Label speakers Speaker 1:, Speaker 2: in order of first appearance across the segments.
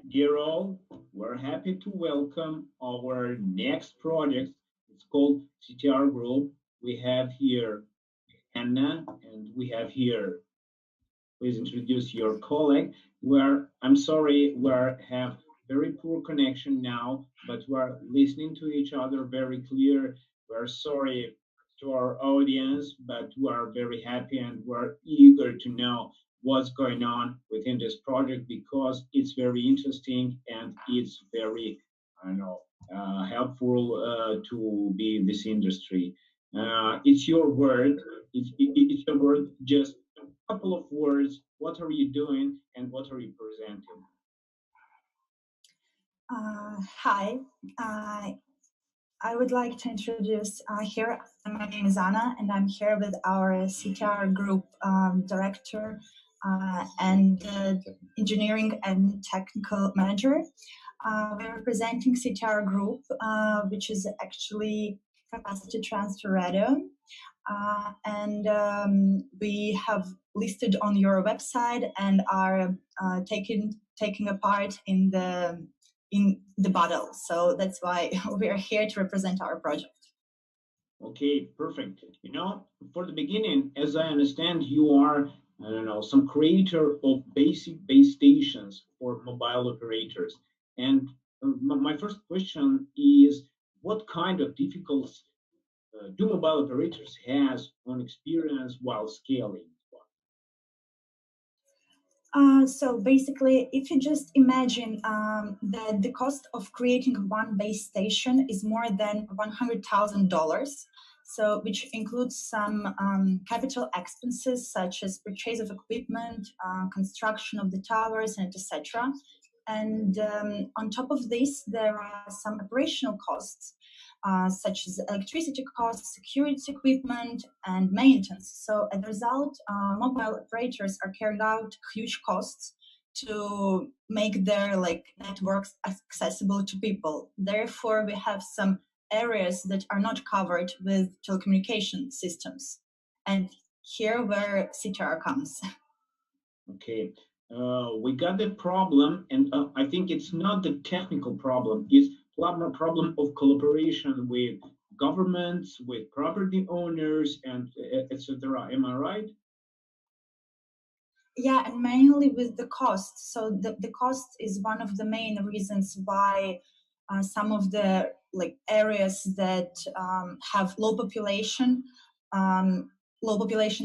Speaker 1: Dear all, we're happy to welcome our next project. It's called CTR Group. We have here Anna, and we have here, please introduce your colleague. I'm sorry, we have very poor connection now, but we're listening to each other very clear. We're sorry to our audience, but we are very happy and we're eager to know what's going on within this project because it's very interesting and it's very, I don't know, helpful to be in this industry. It's your word. It's your word. Just couple of words. What are you doing and what are you presenting?
Speaker 2: Hi, I would like to introduce here. My name is Anna, and I'm here with our CTR group director and engineering and technical manager. We're representing CTR group, which is actually capacity transfer radio. And we have listed on your website and are taking a part in the battle. So that's why we are here to represent our project.
Speaker 1: Okay, perfect. For the beginning, as I understand, you are, I don't know, some creator of basic base stations for mobile operators. And my first question is, what kind of difficulties do mobile operators has on experience while scaling?
Speaker 2: So basically, if you just imagine that the cost of creating one base station is more than $100,000, so which includes some capital expenses such as purchase of equipment, construction of the towers, and etc. And on top of this, there are some operational costs, such as electricity costs, security equipment, and maintenance. So as a result, mobile operators are carrying out huge costs to make their networks accessible to people. Therefore, we have some areas that are not covered with telecommunication systems. And here where CTR comes.
Speaker 1: Okay. We got the problem, and I think it's not the technical problem, it's a problem of collaboration with governments, with property owners, and etc. Am I right?
Speaker 2: Yeah, and mainly with the cost. So the cost is one of the main reasons why some of the areas that have low population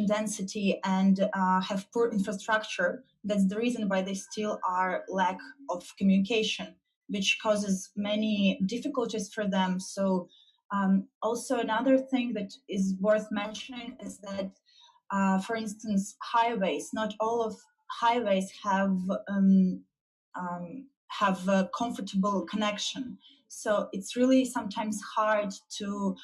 Speaker 2: density and have poor infrastructure, that's the reason why they still are lack of communication, which causes many difficulties for them. So also another thing that is worth mentioning is that for instance, highways, not all of highways have a comfortable connection. So it's really sometimes hard to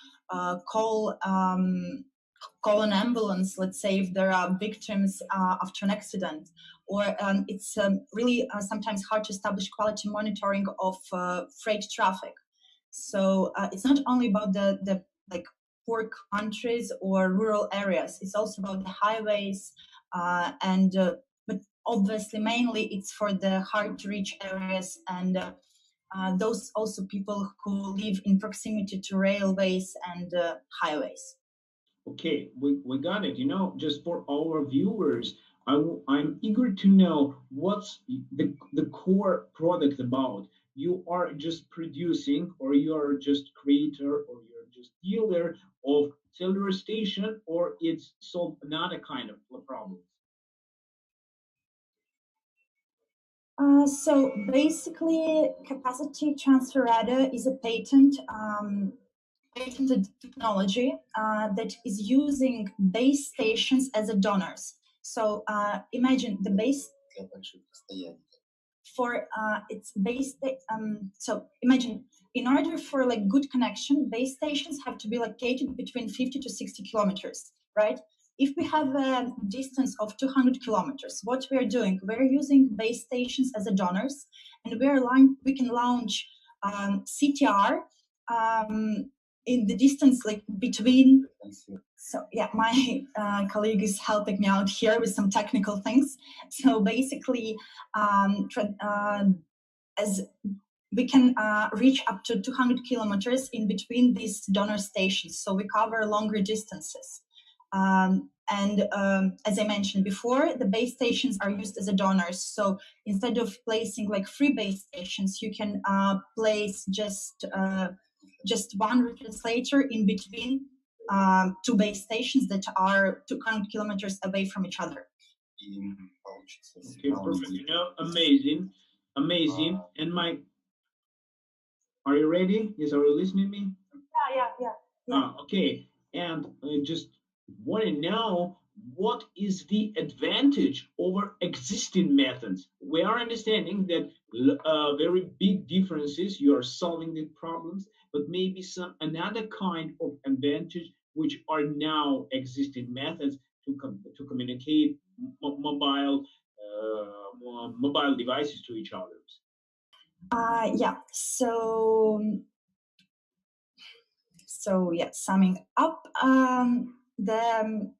Speaker 2: call an ambulance, let's say, if there are victims after an accident, or it's really sometimes hard to establish quality monitoring of freight traffic. So it's not only about the poor countries or rural areas. It's also about the highways, but obviously mainly it's for the hard to reach areas and those also people who live in proximity to railways and highways.
Speaker 1: Okay, we got it. Just for our viewers, I'm eager to know what's the core product about. You are just producing, or you are just creator, or you're just dealer of cellular station, or it's solve another kind of problem.
Speaker 2: So basically, capacity transfer radar is a patented technology that is using base stations as a donors. So imagine the base for its base. So imagine in order for good connection, base stations have to be located between 50 to 60 kilometers, right? If we have a distance of 200 kilometers, what we are doing, we're using base stations as a donors, and we can launch CTR in the distance between. So yeah, my colleague is helping me out here with some technical things. So basically, as we can reach up to 200 kilometers in between these donor stations, so we cover longer distances. As I mentioned before, the base stations are used as a donors. So instead of placing like 3 base stations, you can place just one retranslator in between 2 base stations that are 200 kilometers away from each other.
Speaker 1: Okay, perfect. Amazing, amazing. And are you ready? Yes, are you listening to me?
Speaker 2: Yeah.
Speaker 1: Okay, and just want to know, what is the advantage over existing methods? We are understanding that very big differences, you are solving the problems, but maybe some another kind of advantage which are now existing methods to communicate mobile devices to each other.
Speaker 2: Yeah. So yeah, summing up, the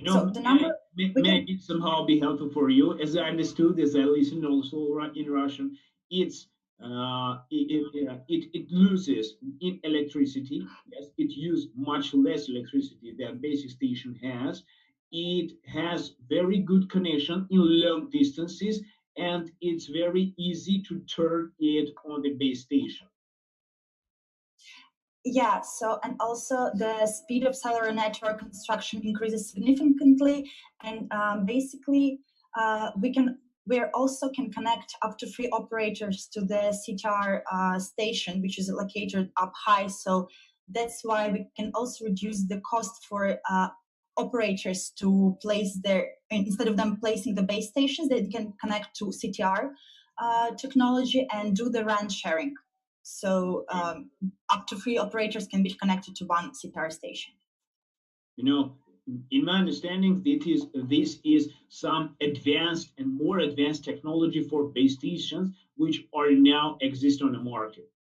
Speaker 2: so the number
Speaker 1: may it somehow be helpful for you. As I understood, as I listened also in Russian, it loses in electricity. Yes, it uses much less electricity than basic station has. It has very good connection in long distances, and it's very easy to turn it on the base station.
Speaker 2: Yeah, so and also the speed of cellular network construction increases significantly, and basically we also can connect up to 3 operators to the CTR station, which is located up high. So that's why we can also reduce the cost for operators to place instead of them placing the base stations, they can connect to CTR technology and do the RAN sharing. So up to 3 operators can be connected to one CTR station.
Speaker 1: In my understanding, this is some advanced and more advanced technology for base stations, which are now exist on the market.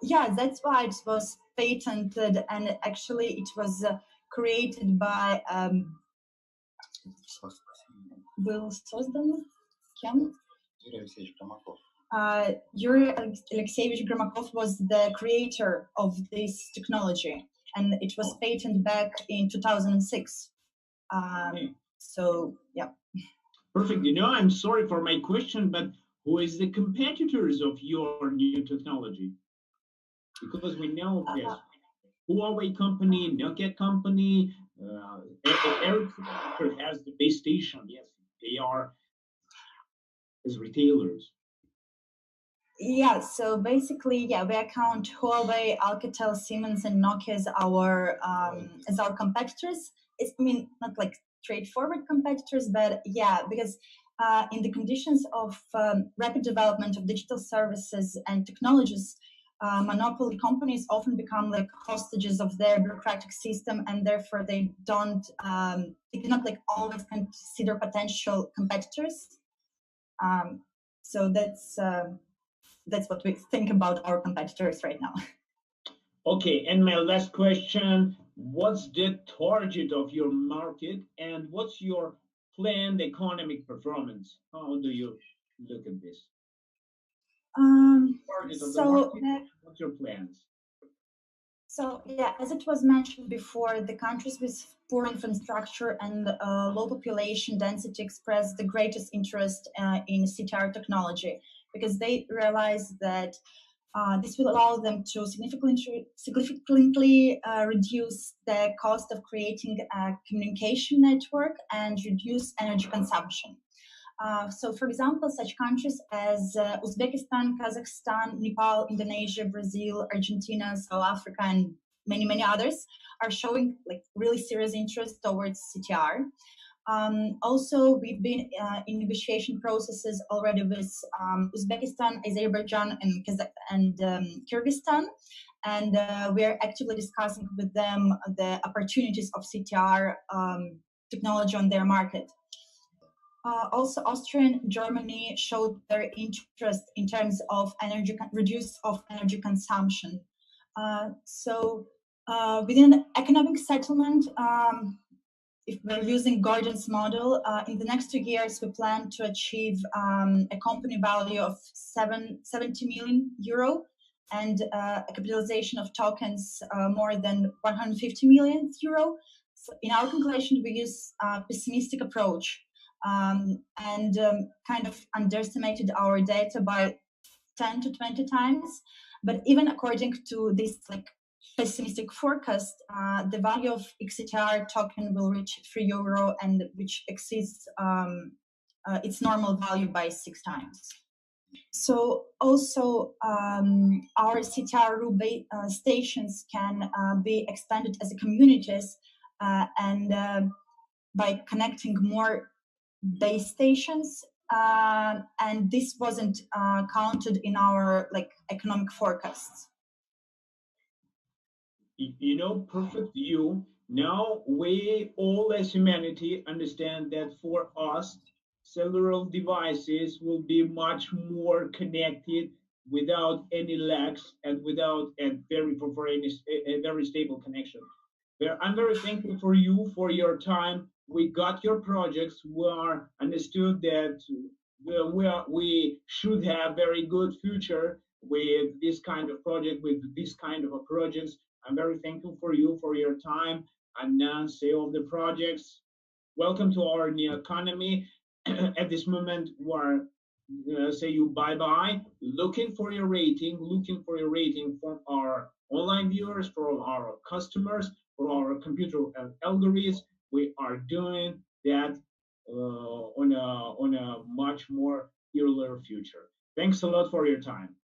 Speaker 2: Yeah, that's why it was patented, and actually it was created by был создан кем? Yuri Alexeyevich Gromyakov was the creator of this technology, and it was patented back in 2006. So, yeah.
Speaker 1: Perfect. I'm sorry for my question, but who is the competitors of your new technology? Because we know, yes, Huawei company, Nokia company, Ericsson has the base station. Yes, they are as retailers.
Speaker 2: Yeah, so basically, yeah, we account Huawei, Alcatel, Siemens, and Nokia as our competitors. Not like straightforward competitors, but yeah, because in the conditions of rapid development of digital services and technologies, monopoly companies often become like hostages of their bureaucratic system, and therefore they cannot like always consider potential competitors. So that's what we think about our competitors right now.
Speaker 1: Okay, and my last question, what's the target of your market and what's your planned economic performance? How do you look at this? Target of the market, what's your plans?
Speaker 2: So yeah, as it was mentioned before, the countries with poor infrastructure and low population density express the greatest interest in CTR technology, because they realize that this will allow them to significantly reduce the cost of creating a communication network and reduce energy consumption. So, for example, such countries as Uzbekistan, Kazakhstan, Nepal, Indonesia, Brazil, Argentina, South Africa, and many, many others are showing like really serious interest towards CTR. Also, we've been in negotiation processes already with Uzbekistan, Azerbaijan, and Kyrgyzstan, and we are actively discussing with them the opportunities of CTR technology on their market. Also, Austria and Germany showed their interest in terms of reduce of energy consumption. So within economic settlement, if we're using Gordon's model, in the next 2 years, we plan to achieve a company value of 70 million euro and a capitalization of tokens more than 150 million euro. So in our calculation, we use a pessimistic approach and kind of underestimated our data by 10 to 20 times. But even according to this pessimistic forecast, the value of XCTR token will reach €3 and which exceeds its normal value by 6 times. So also our CTR stations can be expanded as a communities and by connecting more base stations, and this wasn't counted in our economic forecasts.
Speaker 1: Perfect view. Now we all as humanity understand that for us, cellular devices will be much more connected without any lags and without a very stable connection. I'm very thankful for you for your time. We got your projects. We are understood that we should have very good future with this kind of project, with this kind of projects. I'm very thankful for you for your time and CEO of the projects. Welcome to our new economy. At this moment, we're say you bye bye. Looking for your rating from our online viewers, from our customers, for our computer algorithms. We are doing that on a much more earlier future. Thanks a lot for your time.